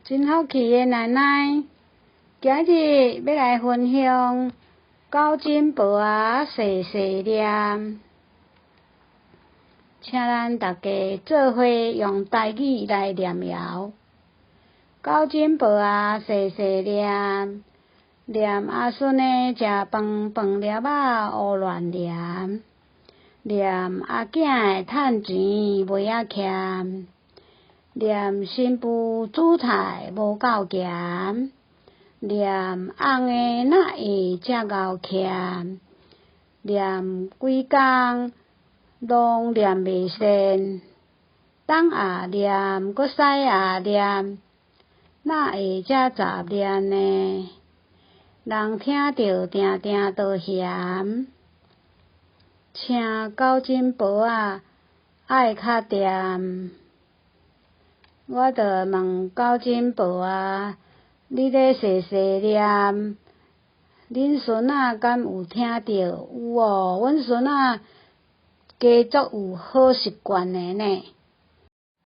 真好气的奶奶，今日要来分享九珍宝仔细细念，请咱大家做伙用台语来念谣。九珍宝仔细细念，念阿孙的食饭饭粒仔胡乱念，念阿囝的趁钱袂晓欠。念新妇煮菜无够咸，念翁的哪会遮敖欠，念规工拢念袂善，东也念，搁西也念，哪会遮杂念呢？人听着定定都嫌，请九珍宝仔爱较掂。我着问九珍宝仔，你咧细细念，恁孙仔敢有听着？有哦，阮孙仔家足有好习惯的呢。